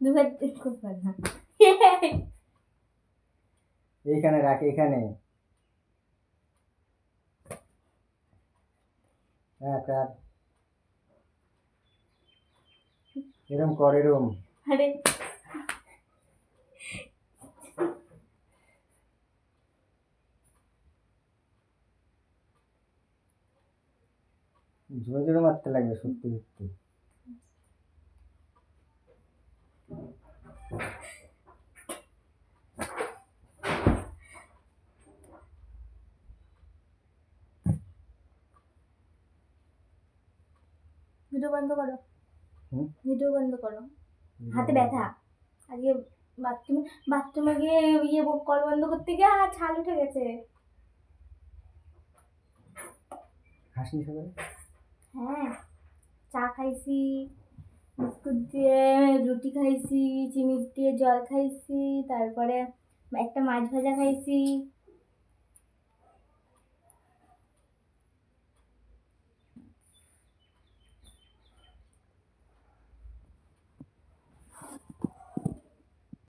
দুবার খুব ভালো। এইখানে রাখ, এখানে রাখ রাখ, এরম কর, এরম। আরে জোরে জোরে মারতে লাগবে, সত্যি সত্যি। ভিডিও বন্ধ করো, হুম, ভিডিও বন্ধ করো। হাতে ব্যথা আজকে। বাথরুমে গিয়ে কল বন্ধ করতে গিয়ে ছাল উঠে গেছে। হাসনি সবাই। হ্যাঁ, চা খাইছি, বিস্কুট দিয়ে রুটি খাইছি, চিনি দিয়ে জল খাইছি, তারপরে একটা মাছ ভাজা খাইছি।